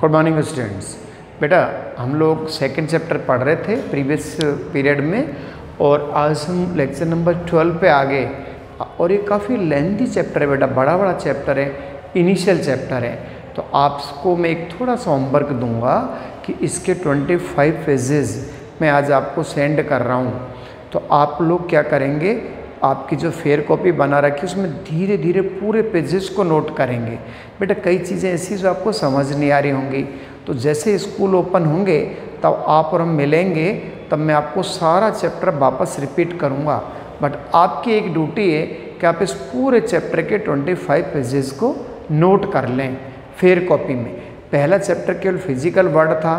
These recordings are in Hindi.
Good morning students. बेटा हम लोग सेकंड चैप्टर पढ़ रहे थे प्रीवियस पीरियड में और आज हम लेक्चर नंबर 12 पे आ गए और ये काफ़ी लेंथी चैप्टर है बेटा, बड़ा चैप्टर है, इनिशियल चैप्टर है। तो आपको मैं एक थोड़ा सा होमवर्क दूंगा कि इसके 25 पेजेस मैं आज आपको सेंड कर रहा हूँ। तो आप लोग क्या करेंगे, आपकी जो फेयर कॉपी बना रखी है उसमें धीरे धीरे पूरे पेजेस को नोट करेंगे। बेटा कई चीज़ें ऐसी जो आपको समझ नहीं आ रही होंगी, तो जैसे स्कूल ओपन होंगे तब आप और हम मिलेंगे, तब मैं आपको सारा चैप्टर वापस रिपीट करूँगा। बट आपकी एक ड्यूटी है कि आप इस पूरे चैप्टर के 25 पेजेस को नोट कर लें फेयर कॉपी में। पहला चैप्टर केवल फिजिकल वर्ड था,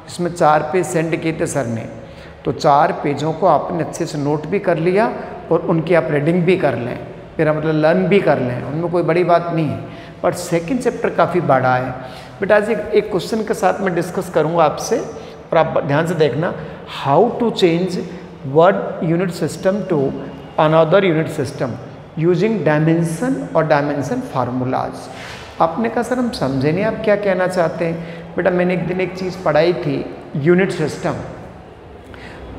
इसमें 4 पेज सेंड किए थे सर ने, तो 4 पेजों को आपने अच्छे से नोट भी कर लिया और उनकी आप रीडिंग भी कर लें, मेरा मतलब लर्न भी कर लें, उनमें कोई बड़ी बात नहीं है। बट सेकंड चैप्टर काफ़ी बड़ा है बेटा। आज एक क्वेश्चन के साथ मैं डिस्कस करूंगा आपसे और आप ध्यान से देखना। How to change one unit system to another unit system using dimension और डायमेंशन फार्मूलाज। आपने कहा सर हम समझे नहीं आप क्या कहना चाहते हैं। बेटा मैंने एक दिन एक चीज़ पढ़ाई थी, यूनिट सिस्टम।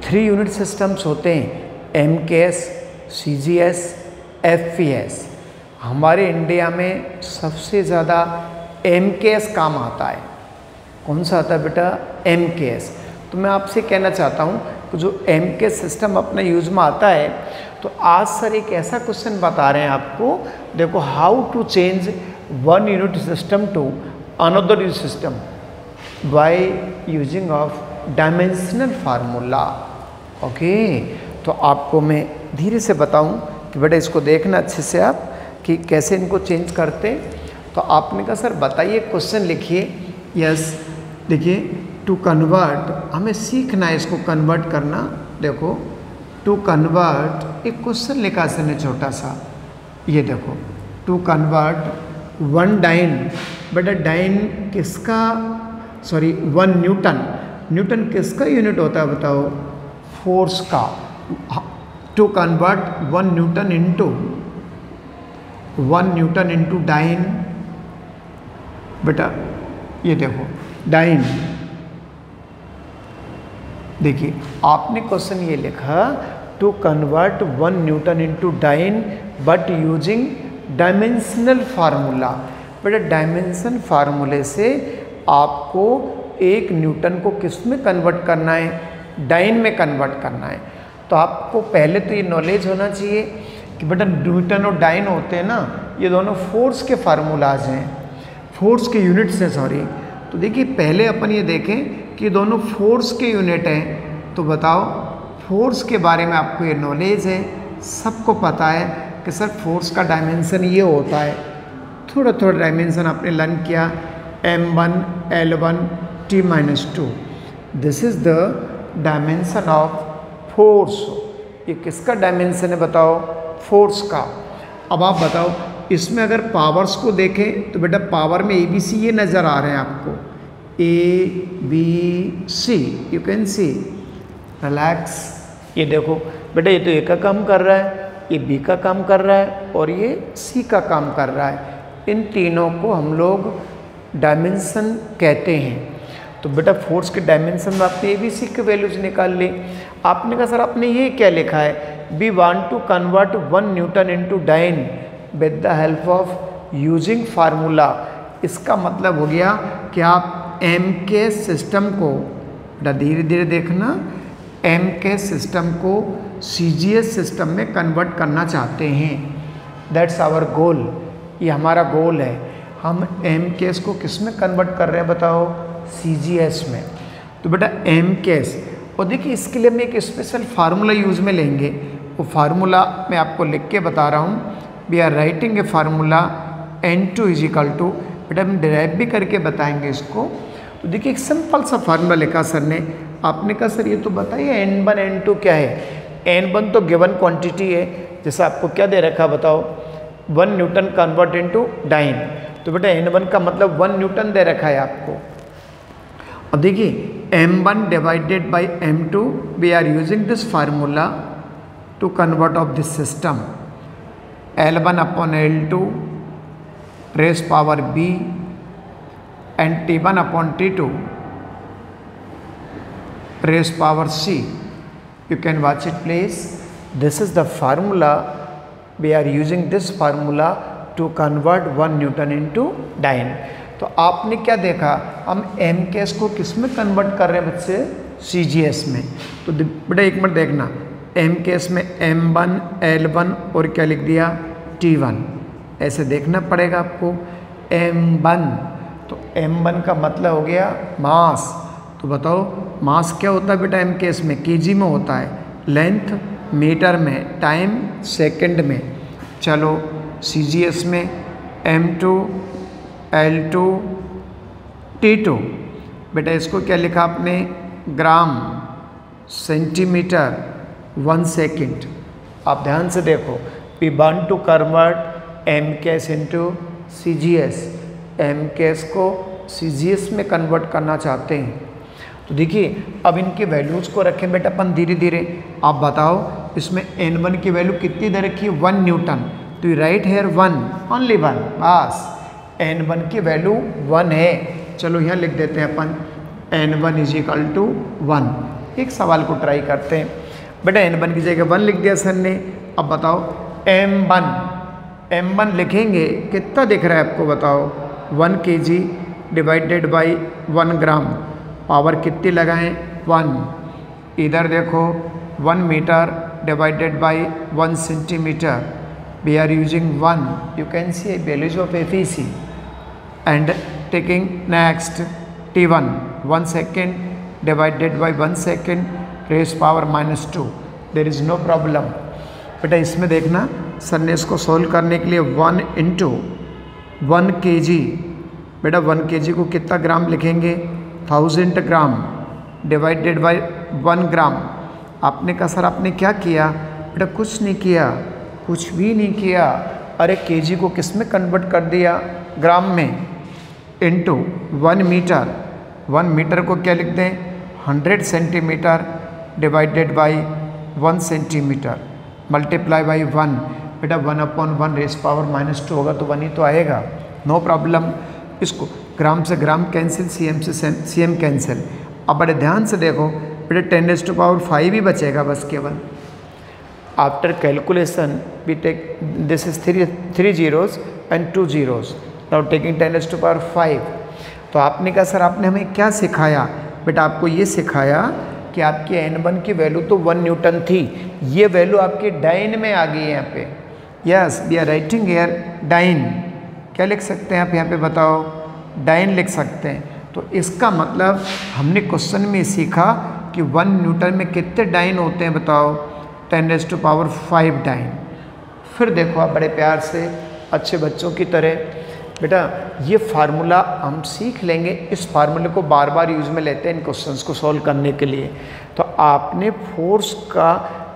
3 यूनिट सिस्टम्स होते हैं, MKS, CGS, FPS। हमारे इंडिया में सबसे ज़्यादा MKS काम आता है। कौन सा आता है बेटा? MKS। तो मैं आपसे कहना चाहता हूँ कि जो MKS सिस्टम अपने यूज में आता है, तो आज सर एक ऐसा क्वेश्चन बता रहे हैं आपको, देखो how to change one unit system to another unit system by using of dimensional formula. Okay, तो आपको मैं धीरे से बताऊं कि बेटा इसको देखना अच्छे से आप कि कैसे इनको चेंज करते। तो आपने कहा सर बताइए, क्वेश्चन लिखिए। यस, देखिए टू कन्वर्ट, हमें सीखना है इसको कन्वर्ट करना। देखो टू कन्वर्ट, एक क्वेश्चन लिखा सर ने छोटा सा, ये देखो टू कन्वर्ट 1 डाइन। बेटा डाइन किसका, सॉरी 1 न्यूटन, न्यूटन किसका यूनिट होता है बताओ? फोर्स का। To convert 1 newton into dyne. बेटा ये देखो डाइन, देखिए आपने क्वेश्चन ये लिखा to convert 1 newton into dyne but using dimensional formula. बेटा डायमेंशन फार्मूले से आपको 1 न्यूटन को किस में कन्वर्ट करना है? डाइन में कन्वर्ट करना है। तो आपको पहले तो ये नॉलेज होना चाहिए कि बेटा न्यूटन और डाइन होते हैं ना, ये दोनों फोर्स के फार्मूलाज हैं, फोर्स के यूनिट्स हैं, सॉरी। तो देखिए पहले अपन ये देखें कि दोनों फोर्स के यूनिट हैं। तो बताओ फोर्स के बारे में आपको ये नॉलेज है, सबको पता है कि सर फोर्स का डायमेंशन ये होता है। थोड़ा डायमेंशन आपने लर्न किया, M1 L1 T-2, this is the dimension of force. ये किसका डायमेंशन है बताओ? फोर्स का। अब आप बताओ इसमें अगर पावर्स को देखें तो बेटा पावर में ABC ये नज़र आ रहे हैं आपको, ABC, you can C, relax. ये देखो बेटा ये तो A का काम कर रहा है, ये B का काम कर रहा है और ये C का काम कर रहा है। इन तीनों को हम लोग डायमेंशन कहते हैं। तो बेटा फोर्स के डायमेंशन में आपने ABC के वैल्यूज निकाल ली। आपने कहा सर आपने ये क्या लिखा है? We want to convert 1 newton into dyne with the help of using formula. इसका मतलब हो गया कि आप MKS सिस्टम को, बेटा धीरे धीरे देखना, MKS सिस्टम को CGS सिस्टम में कन्वर्ट करना चाहते हैं। दैट्स आवर गोल, ये हमारा गोल है। हम MKS को किस में कन्वर्ट कर रहे हैं बताओ? CGS में। तो बेटा MKS, और देखिए इसके लिए हम एक स्पेशल फार्मूला यूज में लेंगे। वो फार्मूला मैं आपको लिख के बता रहा हूँ। We are writing a formula N2 is equal to, बेटा हम डिराइव भी करके बताएंगे इसको। तो देखिए एक सिंपल सा फार्मूला लिखा सर ने। आपने कहा सर ये तो बताइए N1 N2 क्या है? N1 तो गिवन क्वांटिटी है, जैसे आपको क्या दे रखा बताओ? 1 न्यूटन कन्वर्ट इंटू डाइन। तो बेटा N1 का मतलब 1 न्यूटन दे रखा है आपको। अब देखिए M1 divided by M2, we are using this formula to convert of this system. L1 upon L2 raise power B and T1 upon T2 raised power C. You can watch it please. This is the formula. We are using this formula to convert 1 Newton into dyne. तो आपने क्या देखा, हम एम केस को किस में कन्वर्ट कर रहे हैं बच्चे, सी जी एस में। तो बेटा एक मिनट देखना, एम केस में M1 L1 और क्या लिख दिया T1, ऐसे देखना पड़ेगा आपको। M1 तो M1 का मतलब हो गया मास। तो बताओ मास क्या होता है बेटा एम केस में, केजी में होता है, लेंथ मीटर में, टाइम सेकंड में। चलो CGS में M2 L2 T2, बेटा इसको क्या लिखा आपने, ग्राम सेंटीमीटर 1 सेकेंड। आप ध्यान से देखो, we want to convert M K S into CGS, M K S को CGS में कन्वर्ट करना चाहते हैं। तो देखिए अब इनके वैल्यूज़ को रखें बेटा अपन धीरे धीरे। आप बताओ इसमें N1 की वैल्यू कितनी दे रखी है, 1 न्यूटन। तो राइट हेयर 1, ओनली 1, बस N1 की वैल्यू 1 है। चलो यहाँ लिख देते हैं अपन N1 इज इक्वल टू 1। एक सवाल को ट्राई करते हैं बेटा, N1 की जगह 1 लिख दिया सर ने। अब बताओ M1 लिखेंगे, कितना दिख रहा है आपको बताओ, 1 kg divided by 1 gram, power कितनी लगाएं 1। इधर देखो 1 metre divided by 1 centimetre, we are using 1। You can see values of एफिसी and taking next T1 1 second divided by 1 second raise power -2, there is no problem. बेटा इसमें देखना सर ने इसको सोल्व करने के लिए 1 इंटू 1 kg, बेटा 1 kg को कितना ग्राम लिखेंगे, 1000 ग्राम डिवाइडेड बाई 1 ग्राम। आपने कहा सर आपने क्या किया, बेटा कुछ नहीं किया, कुछ भी नहीं किया। अरे केजी को किस में कन्वर्ट कर दिया, ग्राम में, इंटू 1 मीटर। 1 मीटर को क्या लिख दें, 100 centimetre divided by 1 centimetre multiply by 1। बेटा 1/1 रेस पावर -2 होगा तो 1 ही तो आएगा, नो प्रॉब्लम। इसको ग्राम से ग्राम कैंसिल, सीएम से सीएम कैंसिल। अब बड़े ध्यान से देखो बेटा 10⁵ ही बचेगा बस केवल। After calculation we take this is 3 zeros and 2 zeros, now taking 10⁵। तो आपने कहा सर आपने हमें क्या सिखाया, बेटा आपको ये सिखाया कि आपकी N1 की वैल्यू तो 1 न्यूटन थी, ये वैल्यू आपकी डाइन में आ गई है यहाँ पे। Yes we are writing here dyne. क्या लिख सकते हैं आप यहाँ पे बताओ, डाइन लिख सकते हैं। तो इसका मतलब हमने क्वेश्चन में सीखा कि 1 न्यूटन में कितने डाइन होते हैं बताओ, 10⁵ डाइन। फिर देखो आप बड़े प्यार से अच्छे बच्चों की तरह, बेटा ये फार्मूला हम सीख लेंगे, इस फार्मूले को बार बार यूज़ में लेते हैं इन क्वेश्चंस को सॉल्व करने के लिए। तो आपने फोर्स का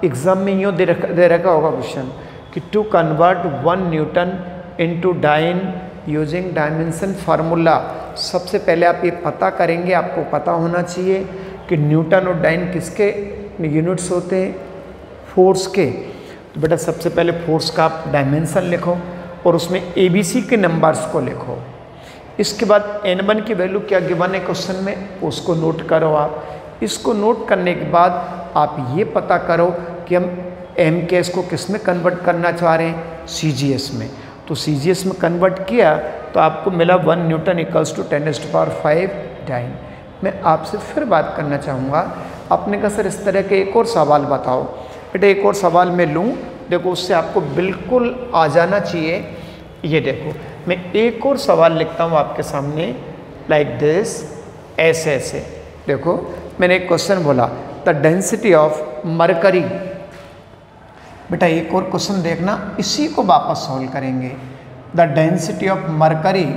एग्ज़ाम में यूँ दे रखा होगा क्वेश्चन कि to convert 1 newton into dyne using dimension formula. सबसे पहले आप ये पता करेंगे, आपको पता होना चाहिए कि न्यूटन और डाइन किसके यूनिट्स होते हैं, फोर्स के। तो बेटा सबसे पहले फोर्स का आप डायमेंशन लिखो और उसमें ABC के नंबर्स को लिखो। इसके बाद N1 की वैल्यू क्या गिवन है क्वेश्चन में, उसको नोट करो आप। इसको नोट करने के बाद आप ये पता करो कि हम एम केस को किस में कन्वर्ट करना चाह रहे हैं, CGS में। तो CGS में कन्वर्ट किया तो आपको मिला 1 न्यूटन इक्वल्स टू 10⁵ डाइन। मैं आपसे फिर बात करना चाहूँगा, आपने कहा सर इस तरह के एक और सवाल बताओ। बेटा एक और सवाल मैं लूँ, देखो उससे आपको बिल्कुल आ जाना चाहिए। ये देखो मैं एक और सवाल लिखता हूँ आपके सामने लाइक दिस, ऐसे ऐसे। देखो मैंने एक क्वेश्चन बोला, द डेंसिटी ऑफ मरकरी। बेटा एक और क्वेश्चन देखना, इसी को वापस सॉल्व करेंगे। The density of mercury,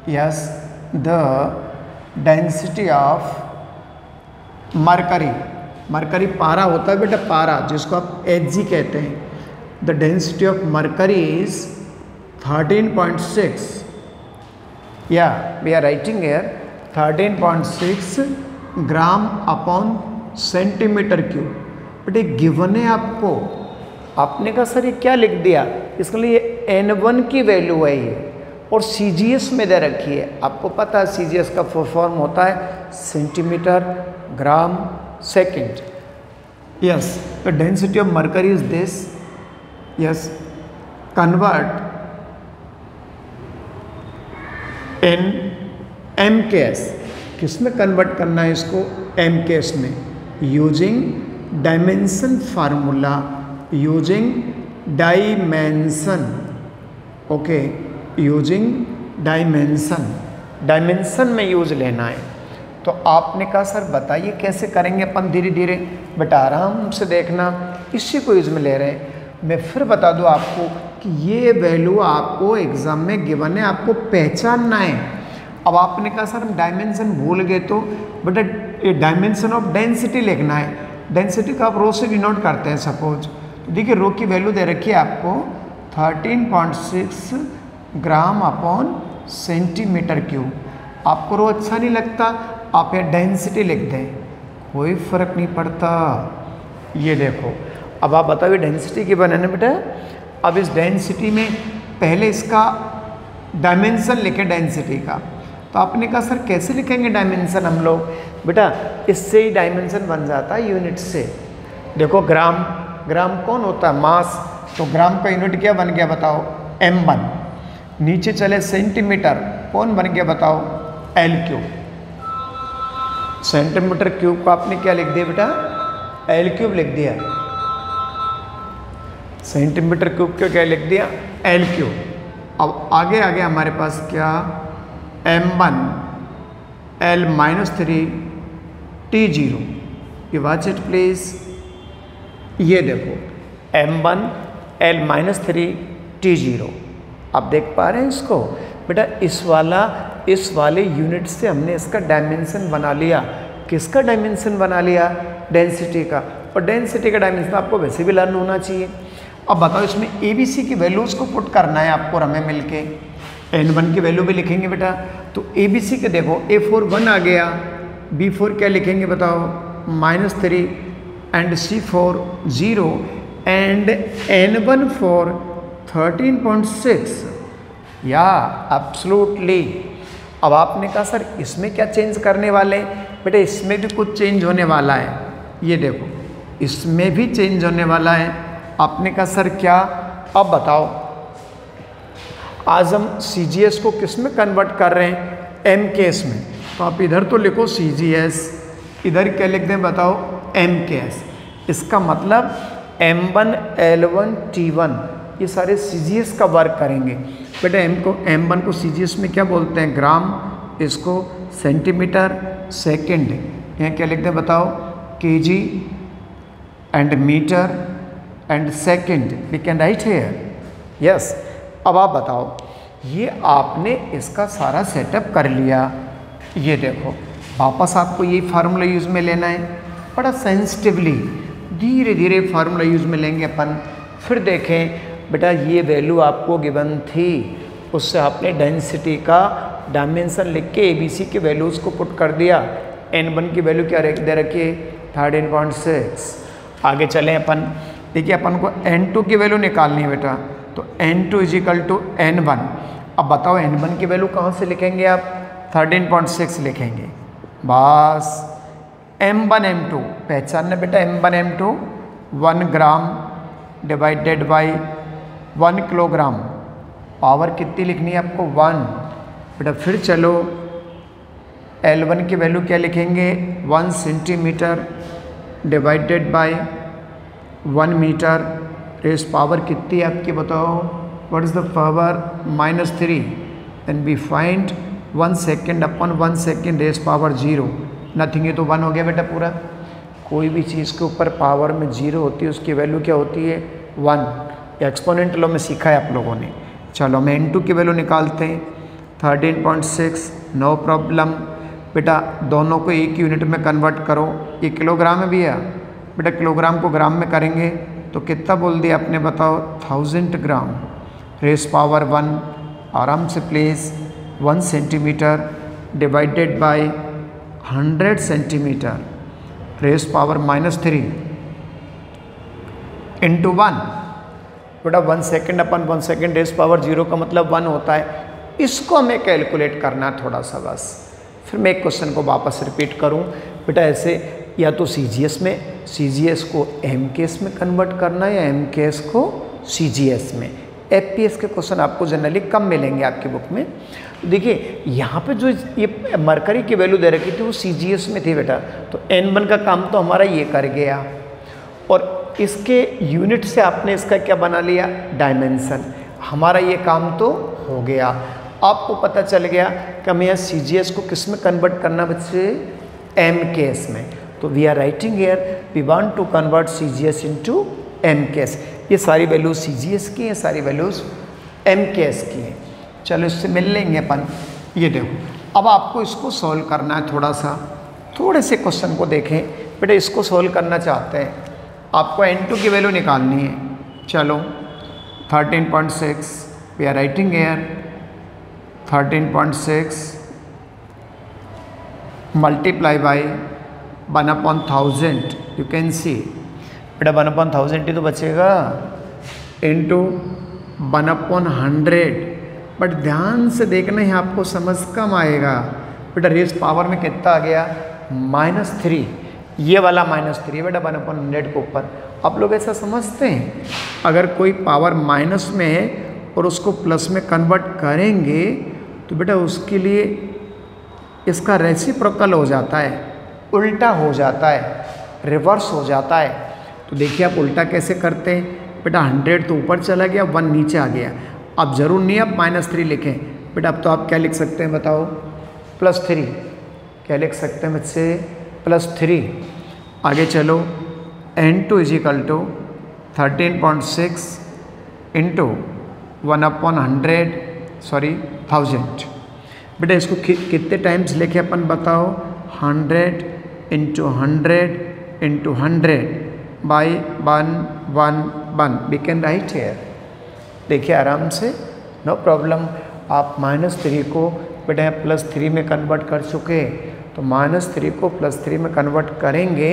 yes the density of mercury. Mercury पारा होता है बेटा, पारा जिसको आप Hg कहते हैं। The density of mercury is 13.6, या we are writing here 13.6 gram upon centimetre cube. बेटे गिवन है आपको, आपने कहा सर ये क्या लिख दिया, इसके लिए N1 की वैल्यू है ये। और CGS में दे रखी है। आपको पता है CGS का फुल फॉर्म होता है centimetre gram second. Yes, the density of mercury is this. Yes, convert in MKS। किस में कन्वर्ट करना है इसको? MKS में, using dimension formula, using dimension. Okay, using dimension, dimension में यूज लेना है। तो आपने कहा सर बताइए कैसे करेंगे अपन? धीरे धीरे बेटा आराम से देखना, इसी को यूज में ले रहे हैं। मैं फिर बता दूं आपको कि ये वैल्यू आपको एग्जाम में गिवन है, आपको पहचानना है। अब आपने कहा सर हम डायमेंशन भूल गए, तो बेटा ये डायमेंशन ऑफ डेंसिटी लिखना है। डेंसिटी का आप रो से डिनोट करते हैं सपोज। तो देखिए रो की वैल्यू दे रखी है आपको 13.6 ग्राम अपॉन सेंटीमीटर क्यूब। आपको रो अच्छा नहीं लगता, आप यहाँ डेंसिटी लिख दें, कोई फर्क नहीं पड़ता। ये देखो, अब आप बताओ डेंसिटी की बनाने बेटा। अब इस डेंसिटी में पहले इसका डायमेंशन लिखे डेंसिटी का। तो आपने कहा सर कैसे लिखेंगे डायमेंशन हम लोग? बेटा इससे ही डायमेंशन बन जाता है यूनिट से। देखो ग्राम, ग्राम कौन होता है? मास। तो ग्राम का यूनिट क्या बन गया बताओ? M1। नीचे चले सेंटीमीटर, कौन बन गया बताओ? L3। सेंटीमीटर क्यूब को आपने क्या लिख दिया बेटा? L3 लिख दिया। सेंटीमीटर क्यूब को क्या लिख दिया? L3। अब आगे आगे हमारे पास क्या? M1 L-3 T0। ये वाच इट प्लीज। ये देखो M1 L-3 T0। आप देख पा रहे हैं इसको? बेटा इस वाले यूनिट से हमने इसका डायमेंशन बना लिया। किसका डायमेंशन बना लिया? डेंसिटी का। और डेंसिटी का डायमेंशन आपको वैसे भी लर्न होना चाहिए। अब बताओ इसमें ABC की वैल्यूज को पुट करना है आपको, हमें मिलके N1 की वैल्यू भी लिखेंगे बेटा। तो ABC के देखो A4 1 आ गया, B4 क्या लिखेंगे बताओ? -3 and C4 0 and N1 for 13.6। या एब्सोल्युटली। अब आपने कहा सर इसमें क्या चेंज करने वाले हैं? बेटा इसमें भी कुछ चेंज होने वाला है। ये देखो इसमें भी चेंज होने वाला है। आपने कहा सर क्या? अब बताओ, आज हम CGS को किस में कन्वर्ट कर रहे हैं? MKS में। तो आप इधर तो लिखो CGS, इधर क्या लिख दें बताओ? MKS। इसका मतलब M1 L1 T1 ये सारे CGS का वर्क करेंगे। बेटा M1 को CGS में क्या बोलते हैं? ग्राम, इसको सेंटीमीटर सेकेंड। यहाँ क्या लिख दें बताओ? kg and metre and second. We can write here. Yes. अब आप बताओ, ये आपने इसका सारा सेटअप कर लिया। ये देखो वापस आपको ये फार्मूला यूज में लेना है, बड़ा सेंसिटिवली धीरे धीरे फार्मूला यूज में लेंगे अपन। फिर देखें बेटा ये वैल्यू आपको गिवन थी, उससे आपने डेंसिटी का डायमेंशन लिख के ABC की वैल्यूज़ को पुट कर दिया। N1 की वैल्यू क्या दे रखी है? 13.6। आगे चलें अपन। देखिए अपन को N2 की वैल्यू निकालनी है बेटा। तो N2 = N1। अब बताओ N1 की वैल्यू कहाँ से लिखेंगे आप? 13.6 लिखेंगे। बस M1 M2 पहचानना बेटा। M1 M2 1 gram divided by 1 kilogram. Power कितनी लिखनी है आपको? 1। बेटा फिर चलो L1 की वैल्यू क्या लिखेंगे? 1 centimetre divided by 1 metre. Raise power कितनी है आपकी बताओ? What is the power? -3। And we find 1 second upon 1 second raise power 0। Nothing. ये तो 1 हो गया बेटा पूरा। कोई भी चीज़ के ऊपर पावर में 0 होती है उसकी वैल्यू क्या होती है? 1। एक्सपोनेंट लॉ में सीखा है आप लोगों ने। चलो मैं N2 की वैल्यू निकालते हैं। 13.6 नो प्रॉब्लम। बेटा दोनों को एक यूनिट में कन्वर्ट करो। ये किलोग्राम में भी है बेटा, किलोग्राम को ग्राम में करेंगे तो कितना बोल दिया आपने बताओ? 1000 ग्राम। रेस पावर 1 आराम से place 1 centimetre divided by 100 centimetre. Raise power -3 into 1। बेटा 1 सेकेंड अपन 1 सेकेंड रेस पावर 0 का मतलब 1 होता है। इसको हमें कैलकुलेट करना थोड़ा सा बस। फिर मैं एक क्वेश्चन को वापस रिपीट करूं बेटा, ऐसे या तो CGS में, CGS को MKS में कन्वर्ट करना या MKS को CGS में। FPS के क्वेश्चन आपको जनरली कम मिलेंगे आपकी बुक में। देखिए यहाँ पे जो ये मरकरी की वैल्यू दे रखी थी वो CGS में थी बेटा, तो N1 का काम तो हमारा ये कर गया, और इसके यूनिट से आपने इसका क्या बना लिया, डायमेंशन। हमारा ये काम तो हो गया। आपको पता चल गया कि हमें यहाँ CGS को किस में कन्वर्ट करना बच्चे, MKS में। तो we are writing here we want to convert CGS into MKS। ये सारी वैल्यूज CGS की हैं, सारी वैल्यूज MKS की हैं। चलो इससे मिल लेंगे अपन। ये देखो अब आपको इसको सॉल्व करना है थोड़ा सा, थोड़े से क्वेश्चन को देखें बेटा। इसको सॉल्व करना चाहते हैं, आपको N2 की वैल्यू निकालनी है। चलो 13.6 we are writing here 13.6 multiply by 1/1000। You can see बेटा 1/1000 ही तो बचेगा, इंटू 1/100। बट ध्यान से देखना है, आपको समझ कम आएगा बेटा। रेस पावर में कितना आ गया, -3। ये वाला -3 बेटा 1/100 के ऊपर। आप लोग ऐसा समझते हैं, अगर कोई पावर माइनस में है और उसको प्लस में कन्वर्ट करेंगे तो बेटा उसके लिए इसका रेसिप्रोकल हो जाता है, उल्टा हो जाता है, रिवर्स हो जाता है। तो देखिए आप उल्टा कैसे करते हैं बेटा। 100 तो ऊपर चला गया, 1 नीचे आ गया। अब जरूर नहीं आप -3 लिखें बेटा, अब तो आप क्या लिख सकते हैं बताओ, +3। क्या लिख सकते हैं मुझसे, +3। आगे चलो N2 = 13.6 इंटू 1/100 सॉरी 1000। बेटा इसको कितने टाइम्स लिखे अपन बताओ, 100 × 100 × 100 by 111। We can write here. देखिए आराम से, नो प्रॉब्लम। आप -3 को बेटा +3 में कन्वर्ट कर चुके, तो -3 को +3 में कन्वर्ट करेंगे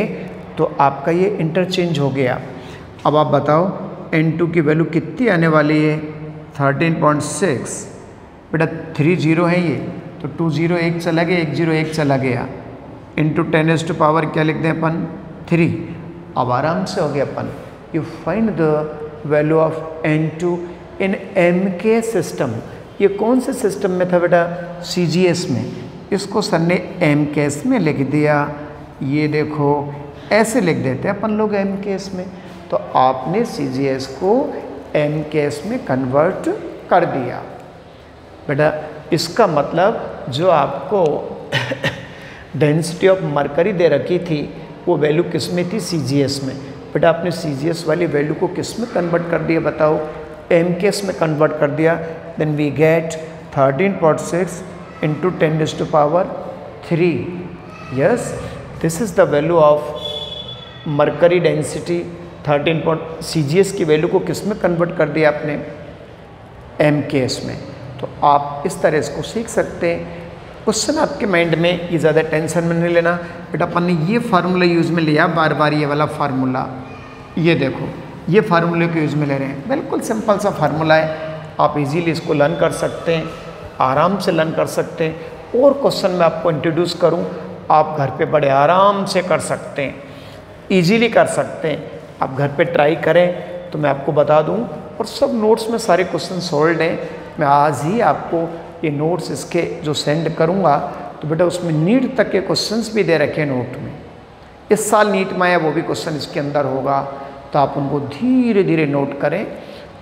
तो आपका ये इंटरचेंज हो गया। अब आप बताओ N2 की वैल्यू कितनी आने वाली है, 13.6 बेटा 3 0 है ये, तो 2 0 1 चला गया, 1 0 1 चला गया, इंटू 10⁻⁴ क्या लिख दें अपन, 3। अब आराम से हो गया अपन। You find the value of N2 in MK system. ये कौन से सिस्टम में था बेटा, CGS में। इसको सर ने MKS में लिख दिया। ये देखो ऐसे लिख देते हैं अपन लोग MKS में, तो आपने CGS को MKS में कन्वर्ट कर दिया बेटा। इसका मतलब जो आपको डेंसिटी ऑफ मरकरी दे रखी थी वो वैल्यू किस में थी, CGS में। बेटा आपने CGS वाली वैल्यू को किस में कन्वर्ट कर दिया बताओ, MKS में कन्वर्ट कर दिया। Then we get 13.6 into 10⁻3। Yes, this is the value of mercury density 13. CGS की वैल्यू को किस में कन्वर्ट कर दिया आपने, MKS में। तो आप इस तरह इसको सीख सकते हैं। क्वेश्चन आपके माइंड में ये ज़्यादा टेंशन में नहीं लेना बेटा। अपन ने ये फार्मूला यूज़ में लिया बार बार, ये वाला फार्मूला, ये देखो ये फार्मूले को यूज़ में ले रहे हैं। बिल्कुल सिंपल सा फार्मूला है, आप इजीली इसको लर्न कर सकते हैं, आराम से लर्न कर सकते हैं। और क्वेश्चन मैं आपको इंट्रोड्यूस करूं, आप घर पे बड़े आराम से कर सकते हैं, इजीली कर सकते हैं। आप घर पे ट्राई करें तो मैं आपको बता दूं, और सब नोट्स में सारे क्वेश्चन सॉल्व हैं। मैं आज ही आपको ये नोट्स इसके जो सेंड करूंगा, तो बेटा उसमें नीट तक के क्वेश्चंस भी दे रखे हैं नोट में। इस साल नीट में आया वो भी क्वेश्चन इसके अंदर होगा, तो आप उनको धीरे धीरे नोट करें।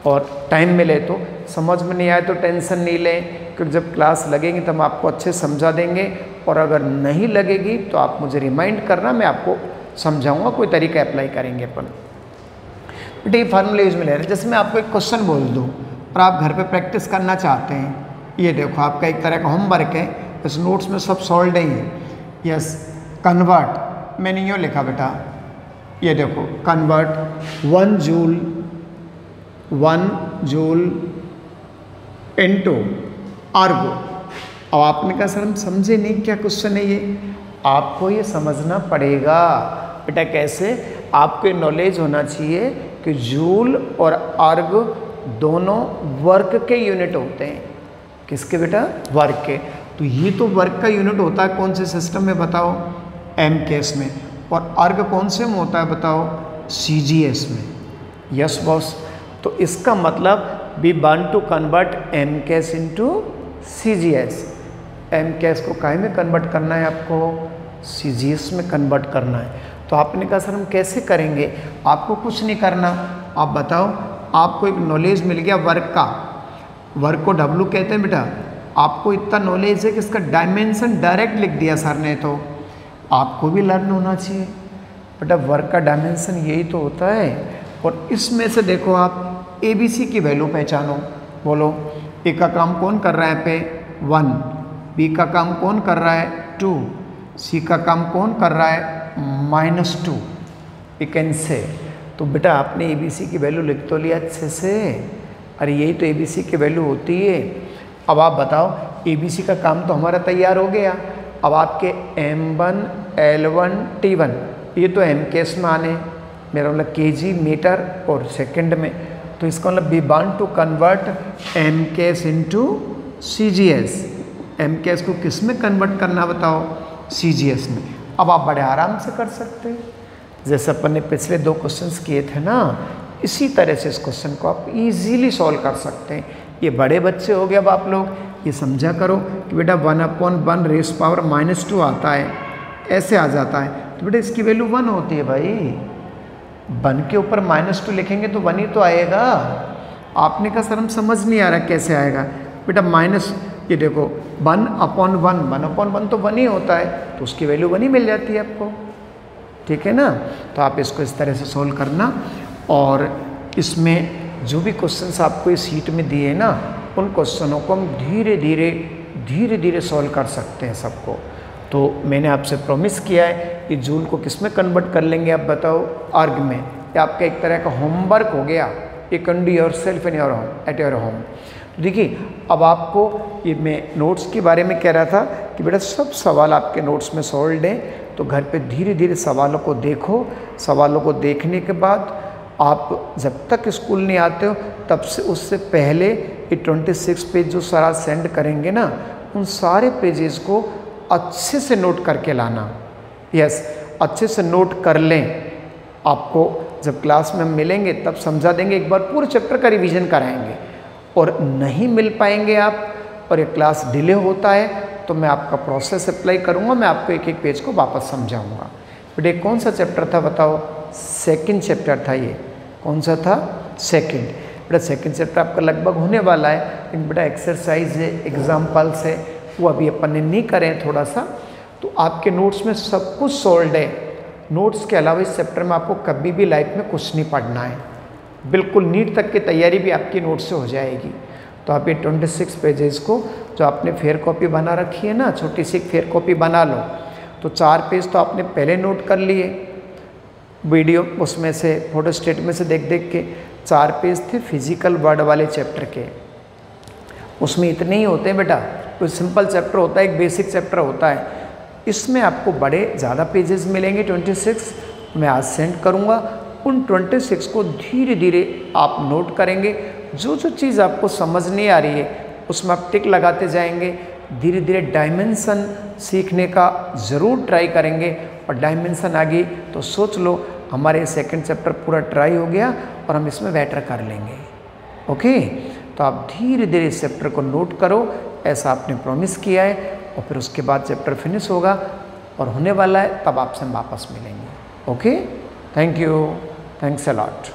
और टाइम मिले तो, समझ में नहीं आए तो टेंशन नहीं लें, क्योंकि जब क्लास लगेगी तो हम आपको अच्छे समझा देंगे। और अगर नहीं लगेगी तो आप मुझे रिमाइंड करना, मैं आपको समझाऊंगा, कोई तरीका अप्लाई करेंगे अपन। बेटा ये फार्मूला यूज में ले रहे हैं। जैसे मैं आपको एक क्वेश्चन बोल दूँ और आप घर पे प्रैक्टिस करना चाहते हैं, ये देखो आपका एक तरह का होमवर्क है, इस नोट्स में सब सॉल्व ही है। यस, कन्वर्ट मैंने यूँ लिखा बेटा, ये देखो कन्वर्ट 1 जूल इनटू आर्गो। अब आपने कहा सर हम समझे नहीं क्या क्वेश्चन है ये, आपको ये समझना पड़ेगा बेटा। कैसे, आपको नॉलेज होना चाहिए कि जूल और आर्ग दोनों वर्क के यूनिट होते हैं। किसके बेटा? वर्क के। तो ये तो वर्क का यूनिट होता है कौन से सिस्टम में बताओ? एम केस में। और अर्ग कौन से में होता है बताओ? CGS में। Yes boss. तो इसका मतलब we want to convert M K S into CGS। M K S को काहे में कन्वर्ट करना है आपको? CGS में कन्वर्ट करना है। तो आपने कहा सर हम कैसे करेंगे? आपको कुछ नहीं करना, आप बताओ, आपको एक नॉलेज मिल गया वर्क का। वर्क को W कहते हैं बेटा। आपको इतना नॉलेज है कि इसका डायमेंशन डायरेक्ट लिख दिया सर ने, तो आपको भी लर्न होना चाहिए बेटा। वर्क का डायमेंशन यही तो होता है। और इसमें से देखो आप ABC की वैल्यू पहचानो। बोलो, A का काम कौन कर रहा है पे? 1। B का काम कौन कर रहा है? 2। C का काम कौन कर रहा है? -2। You can say. तो बेटा आपने ABC की वैल्यू लिख तो लिया अच्छे से। अरे यही तो ABC की वैल्यू होती है। अब आप बताओ, ABC का काम तो हमारा तैयार हो गया। अब आपके M1, L1, T1 ये तो M केस में आने, मेरा मतलब kg मीटर और सेकंड में। तो इसका मतलब we want to convert M K S into CGS। M K S को किस में कन्वर्ट करना बताओ? CGS में। अब आप बड़े आराम से कर सकते हैं, जैसे अपन ने पिछले 2 क्वेश्चंस किए थे ना, इसी तरह से इस क्वेश्चन को आप इजीली सॉल्व कर सकते हैं। ये बड़े बच्चे हो गए, अब आप लोग ये समझा करो कि बेटा 1/1 रेज़ पावर -2 आता है, ऐसे आ जाता है। तो बेटा इसकी वैल्यू 1 होती है भाई। 1 के ऊपर -2 लिखेंगे तो 1 ही तो आएगा। आपने कहा सर हम समझ नहीं आ रहा कैसे आएगा। बेटा माइनस, ये देखो 1/1, 1/1 तो 1 ही होता है, तो उसकी वैल्यू 1 ही मिल जाती है आपको। ठीक है ना? तो आप इसको इस तरह से सोल्व करना। और इसमें जो भी क्वेश्चंस आपको इस शीट में दिए ना, उन क्वेश्चनों को हम धीरे धीरे सॉल्व कर सकते हैं सबको। तो मैंने आपसे प्रॉमिस किया है कि जूल को किस में कन्वर्ट कर लेंगे, आप बताओ? अर्ग में। ये आपका एक तरह का होमवर्क हो गया। ये can do your self in your home, at your home. देखिए, अब आपको ये मैं नोट्स के बारे में कह रहा था कि बेटा सब सवाल आपके नोट्स में सॉल्व हैं। तो घर पे धीरे धीरे सवालों को देखो। सवालों को देखने के बाद आप जब तक स्कूल नहीं आते हो तब से उससे पहले ये 26 पेज जो सर आज सेंड करेंगे ना, उन सारे पेजेस को अच्छे से नोट करके लाना। यस, अच्छे से नोट कर लें। आपको जब क्लास में हम मिलेंगे तब समझा देंगे, एक बार पूरे चैप्टर का रिवीजन कराएंगे। और नहीं मिल पाएंगे आप और ये क्लास डिले होता है तो मैं आपका प्रोसेस अप्लाई करूँगा, मैं आपको एक एक पेज को वापस समझाऊँगा। बेटे कौन सा चैप्टर था बताओ? सेकंड चैप्टर था ये। कौन सा था? सेकंड। बेटा सेकंड चैप्टर आपका लगभग होने वाला है, लेकिन बेटा एक्सरसाइज है, एग्जाम्पल्स है, वो अभी अपन ने नहीं करे हैं थोड़ा सा। तो आपके नोट्स में सब कुछ सॉल्व है। नोट्स के अलावा इस चैप्टर में आपको कभी भी लाइफ में कुछ नहीं पढ़ना है। बिल्कुल नीट तक की तैयारी भी आपकी नोट से हो जाएगी। तो आप ये 26 पेजेस को जो आपने फेयर कॉपी बना रखी है ना, छोटी सी फेयर कॉपी बना लो। तो 4 पेज तो आपने पहले नोट कर लिए, वीडियो उसमें से फोटो स्टेट में से देख देख के। 4 पेज थे फिजिकल वर्ड वाले चैप्टर के, उसमें इतने ही होते हैं बेटा। कोई सिंपल चैप्टर होता है, एक बेसिक चैप्टर होता है। इसमें आपको बड़े ज़्यादा पेजेस मिलेंगे 26, मैं आज सेंड करूँगा। उन 26 को धीरे धीरे आप नोट करेंगे। जो जो चीज़ आपको समझ नहीं आ रही है उसमें आप टिक लगाते जाएंगे। धीरे धीरे डायमेंशन सीखने का ज़रूर ट्राई करेंगे। और डायमेंशन आ गई तो सोच लो हमारे सेकंड चैप्टर पूरा ट्राई हो गया और हम इसमें बेटर कर लेंगे। ओके, तो आप धीरे धीरे इस चैप्टर को नोट करो, ऐसा आपने प्रॉमिस किया है। और फिर उसके बाद चैप्टर फिनिश होगा और होने वाला है, तब आपसे हम वापस मिलेंगे। Okay, thank you, thanks a lot.